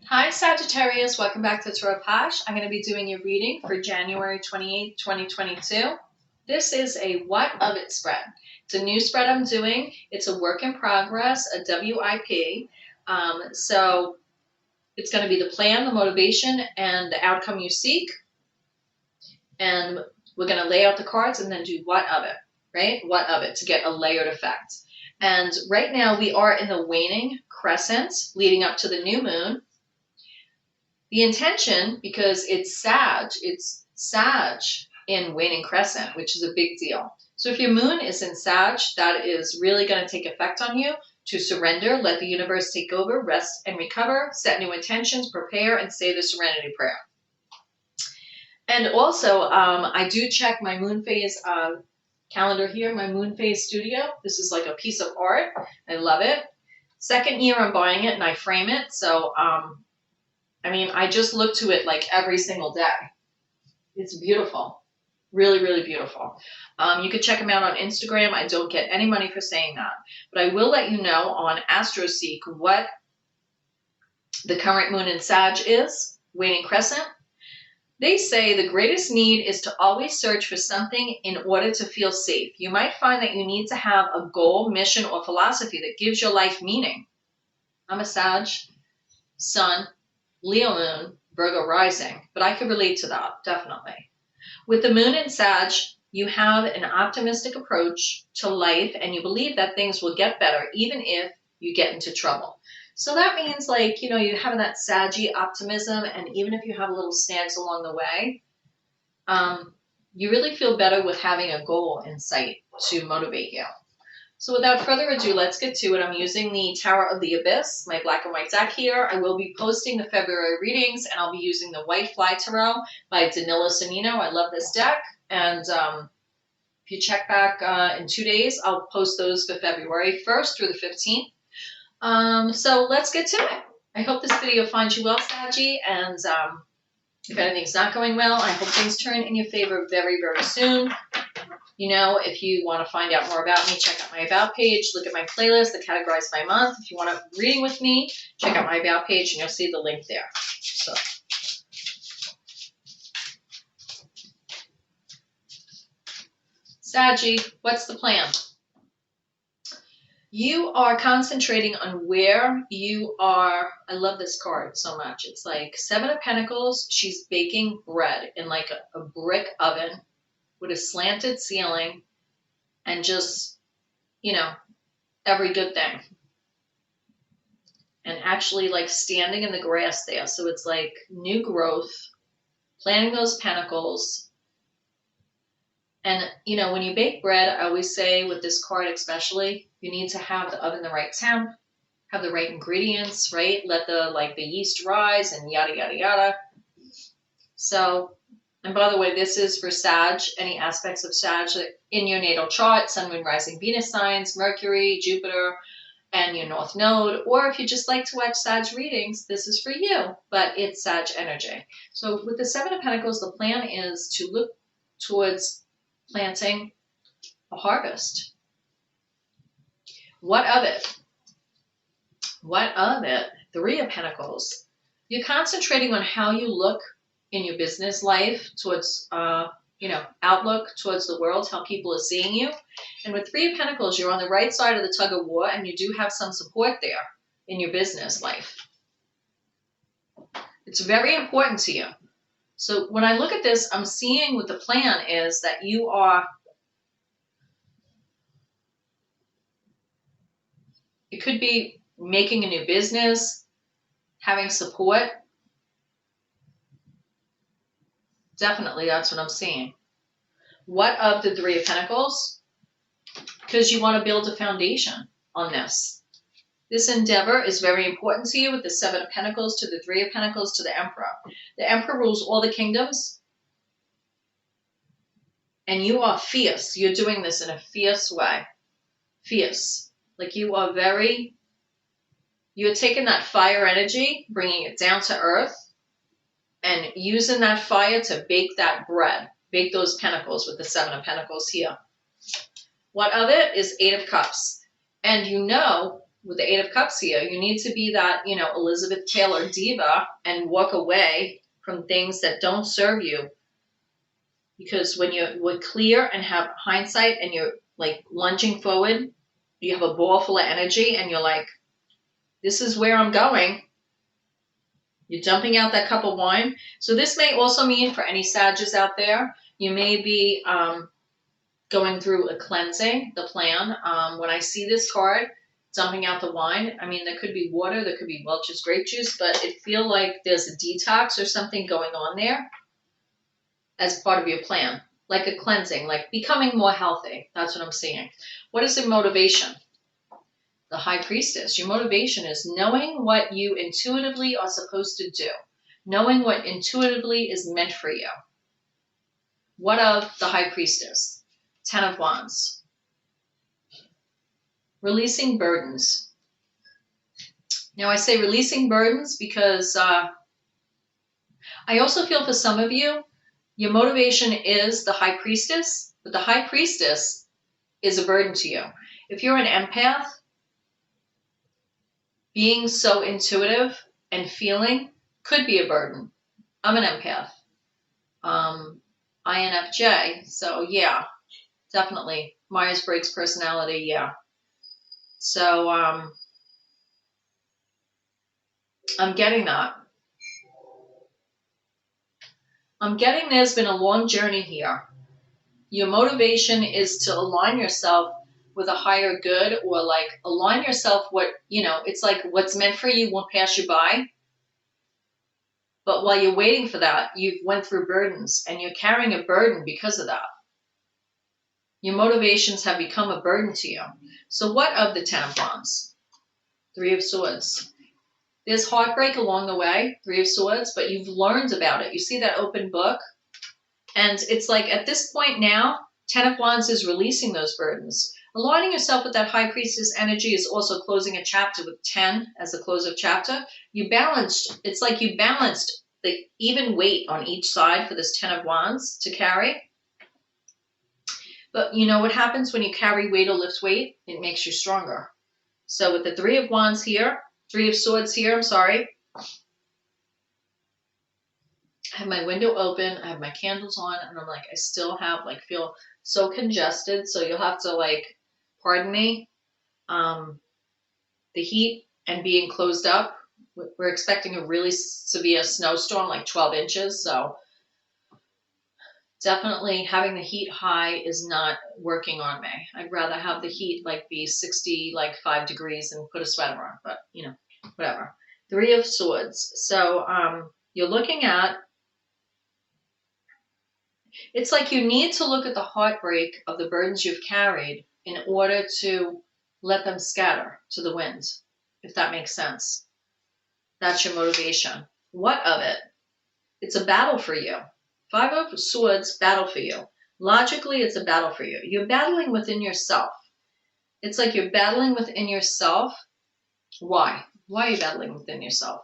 Hi Sagittarius, welcome back to Tarot POSH. I'm going to be doing your reading for January 28th, 2022. This is a What of It spread. It's a new spread I'm doing. It's a work in progress, a WIP. So it's going to be the plan, the motivation, and the outcome you seek. And we're going to lay out the cards and then do what of it, right? What of it to get a layered effect. And right now we are in the waning crescent leading up to the new moon. The intention, because it's Sag in waning crescent, which is a big deal. So if your moon is in Sag, that is really going to take effect on you to surrender, let the universe take over, rest and recover, set new intentions, prepare, and say the serenity prayer. And also, I do check my moon phase calendar here, my moon phase studio. This is like a piece of art. I love it. Second year I'm buying it and I frame it. So, I mean, I just look to it like every single day. It's beautiful. Really, really beautiful. You can check them out on Instagram. I don't get any money for saying that. But I will let you know on AstroSeek what the current moon in Sag is, waning crescent. They say the greatest need is to always search for something in order to feel safe. You might find that you need to have a goal, mission, or philosophy that gives your life meaning. I'm a Sag, Sun, Leo moon, Virgo rising, but I could relate to that, definitely. With the moon in Sag, you have an optimistic approach to life and you believe that things will get better even if you get into trouble. So that means like, you know, you're having that Saggy optimism, and even if you have little snags along the way, you really feel better with having a goal in sight to motivate you. So without further ado, let's get to it. I'm using the Tower of the Abyss, my black and white deck here. I will be posting the February readings, and I'll be using the White Fly Tarot by Danilo Sonino. I love this deck. And if you check back in 2 days, I'll post those for February 1st through the 15th. So let's get to it. I hope this video finds you well, Saggy, and if anything's not going well, I hope things turn in your favor very, very soon. You know, if you want to find out more about me, check out my About page, look at my playlist, the categorized by month. If you want a reading with me, check out my About page and you'll see the link there. So, Saggy, what's the plan? You are concentrating on where you are. I love this card so much. It's like Seven of Pentacles. She's baking bread in like a brick oven with a slanted ceiling and just, you know, every good thing. And actually like standing in the grass there. So it's like new growth, planting those pentacles. And, you know, when you bake bread, I always say with this card especially, you need to have the oven the right temp, have the right ingredients, right? Let the yeast rise and yada, yada, yada. So, and by the way, this is for Sag, any aspects of Sag in your natal chart, Sun, Moon, Rising, Venus signs, Mercury, Jupiter, and your North Node. Or if you just like to watch Sag readings, this is for you, but it's Sag energy. So with the Seven of Pentacles, the plan is to look towards planting a harvest. What of it? What of it? Three of Pentacles. You're concentrating on how you look in your business life towards, you know, outlook towards the world, how people are seeing you. And with Three of Pentacles, you're on the right side of the tug of war, and you do have some support there in your business life. It's very important to you. So when I look at this, I'm seeing what the plan is that you are, it could be making a new business, having support. Definitely, that's what I'm seeing. What of the Three of Pentacles? Because you want to build a foundation on this. This endeavor is very important to you with the Seven of Pentacles to the Three of Pentacles to the Emperor. The Emperor rules all the kingdoms. And you are fierce. You're doing this in a fierce way. Fierce. Like you are very, you're taking that fire energy, bringing it down to earth, and using that fire to bake that bread. Bake those pentacles with the Seven of Pentacles here. What of it is Eight of Cups. And you know with the Eight of Cups here, you need to be that, you know, Elizabeth Taylor diva and walk away from things that don't serve you. Because when you're clear and have hindsight and you're like lunging forward, you have a ball full of energy and you're like, this is where I'm going. You're dumping out that cup of wine. So this may also mean for any Sagittarius out there, you may be going through a cleansing, the plan. When I see this card, dumping out the wine, I mean, there could be water, there could be Welch's grape juice, but it feels like there's a detox or something going on there as part of your plan, like a cleansing, like becoming more healthy. That's what I'm seeing. What is the motivation? The High Priestess. Your motivation is knowing what you intuitively are supposed to do, knowing what intuitively is meant for you. What of the High Priestess? Ten of Wands. Releasing burdens. Now I say releasing burdens because I also feel for some of you, your motivation is the High Priestess, but the High Priestess is a burden to you. If you're an empath, being so intuitive and feeling could be a burden. I'm an empath. INFJ, so yeah, definitely. Myers-Briggs personality, yeah. So I'm getting that. I'm getting there's been a long journey here. Your motivation is to align yourself with a higher good, or like align yourself what, you know, it's like what's meant for you won't pass you by. But while you're waiting for that, you've went through burdens and you're carrying a burden because of that. Your motivations have become a burden to you. So what of the Ten of Wands? Three of Swords. There's heartbreak along the way, Three of Swords, but you've learned about it. You see that open book? And it's like at this point now, Ten of Wands is releasing those burdens. Aligning yourself with that High Priestess energy is also closing a chapter with 10 as the close of chapter. You balanced, it's like you balanced the even weight on each side for this Ten of Wands to carry. But you know what happens when you carry weight or lift weight? It makes you stronger. So with the Three of Wands here, Three of Swords here, I'm sorry. I have my window open, I have my candles on, and I'm like, I still have, like, feel so congested, so you'll have to, like, pardon me. The heat and being closed up, we're expecting a really severe snowstorm, like 12 inches, so definitely having the heat high is not working on me. I'd rather have the heat, like, be 65 degrees and put a sweater on, but, you know, whatever. Three of Swords. So you're looking at, it's like you need to look at the heartbreak of the burdens you've carried in order to let them scatter to the wind, if that makes sense. That's your motivation. What of it? It's a battle for you. Five of Swords, battle for you. Logically, it's a battle for you. You're battling within yourself. It's like you're battling within yourself. Why? Why are you battling within yourself?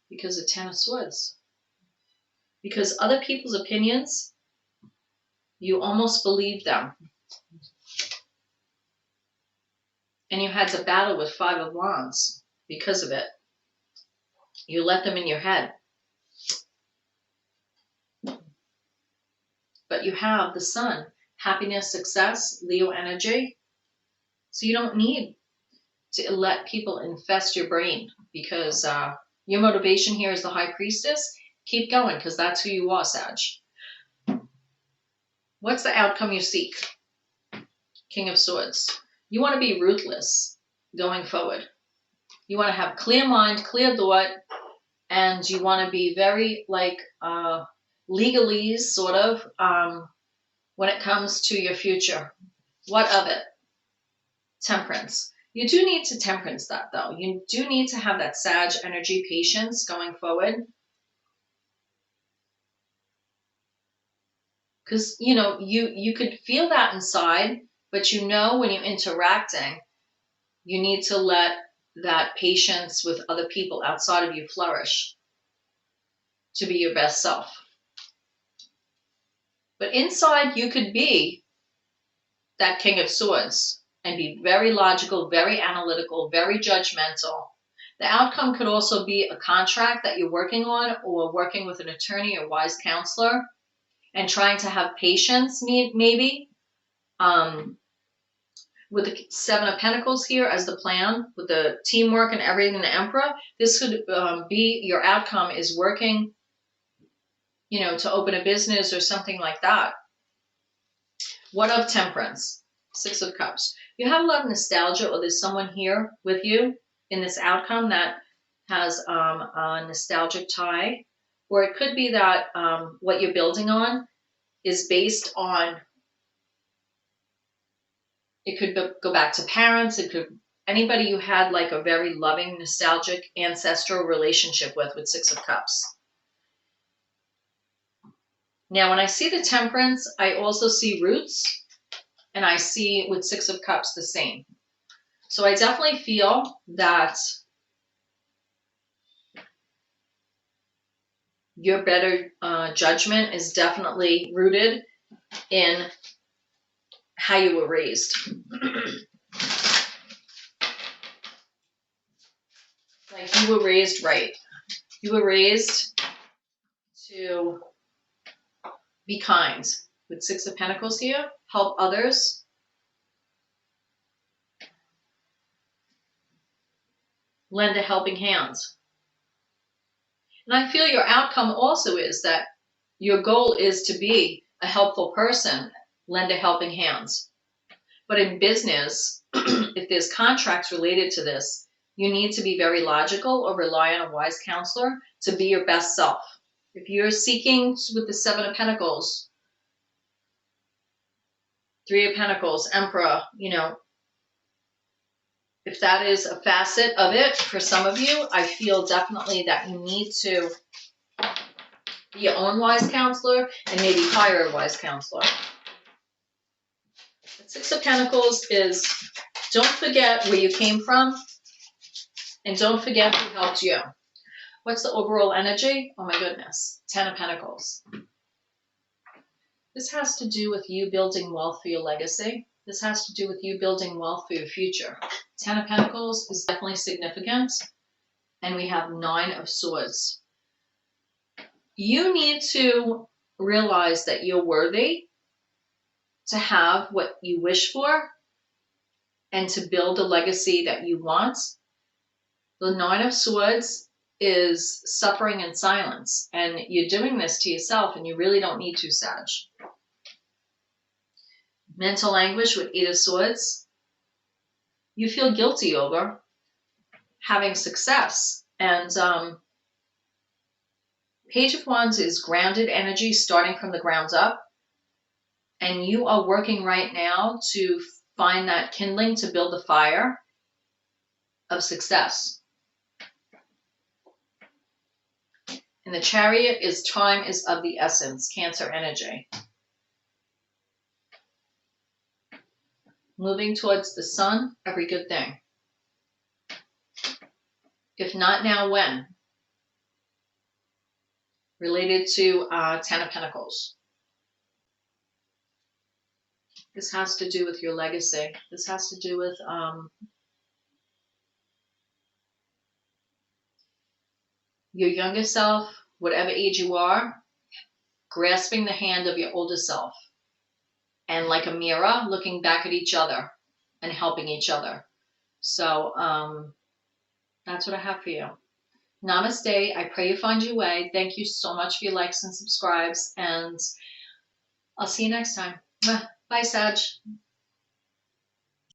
Because of Ten of Swords. Because other people's opinions, you almost believe them. And you had to battle with Five of Wands because of it. You let them in your head. But you have the Sun, happiness, success, Leo energy. So you don't need to let people infest your brain because your motivation here is the High Priestess. Keep going because that's who you are, Sag. What's the outcome you seek? King of Swords. You want to be ruthless going forward. You want to have clear mind, clear thought, and you want to be very like legalese sort of when it comes to your future. What of it? Temperance. You do need to temperance that though. You do need to have that Sag energy, patience going forward. Because, you know, you could feel that inside, but you know when you're interacting, you need to let that patience with other people outside of you flourish to be your best self. But inside, you could be that King of Swords. and be very logical, very analytical, very judgmental. The outcome could also be a contract that you're working on, or working with an attorney or wise counselor, and trying to have patience, maybe. With the Seven of Pentacles here as the plan, with the teamwork and everything, the Emperor, this could be your outcome is working, you know, to open a business or something like that. What of Temperance? Six of Cups. You have a lot of nostalgia, or there's someone here with you in this outcome that has a nostalgic tie. Or it could be that what you're building on is based on, it could go back to parents. It could anybody you had like a very loving, nostalgic, ancestral relationship with Six of Cups. Now, when I see the Temperance, I also see roots, and I see with Six of Cups the same. So I definitely feel that your better judgment is definitely rooted in how you were raised. Like you were raised right. You were raised to be kind. With Six of Pentacles here, help others. Lend a helping hand. And I feel your outcome also is that your goal is to be a helpful person, lend a helping hand. But in business, if there's contracts related to this, you need to be very logical or rely on a wise counselor to be your best self. If you're seeking with the Seven of Pentacles, Three of Pentacles, Emperor, you know, if that is a facet of it for some of you, I feel definitely that you need to be your own wise counselor and maybe hire a wise counselor. The Six of Pentacles is, don't forget where you came from, and don't forget who helped you. What's the overall energy? Oh my goodness. Ten of Pentacles. This has to do with you building wealth for your legacy. This has to do with you building wealth for your future. Ten of Pentacles is definitely significant. And we have Nine of Swords. You need to realize that you're worthy to have what you wish for and to build a legacy that you want. The Nine of Swords is suffering in silence, and you're doing this to yourself, and you really don't need to, Sag. Mental anguish with Eight of Swords. You feel guilty over having success. And Page of Wands is grounded energy, starting from the ground up. And you are working right now to find that kindling to build the fire of success. And the Chariot is time is of the essence, Cancer energy. Moving towards the sun, every good thing. If not now, when? Related to Ten of Pentacles. This has to do with your legacy. This has to do with your younger self, whatever age you are, grasping the hand of your older self. And like a mirror, looking back at each other and helping each other. So that's what I have for you. Namaste. I pray you find your way. Thank you so much for your likes and subscribes. And I'll see you next time. Bye, Sag.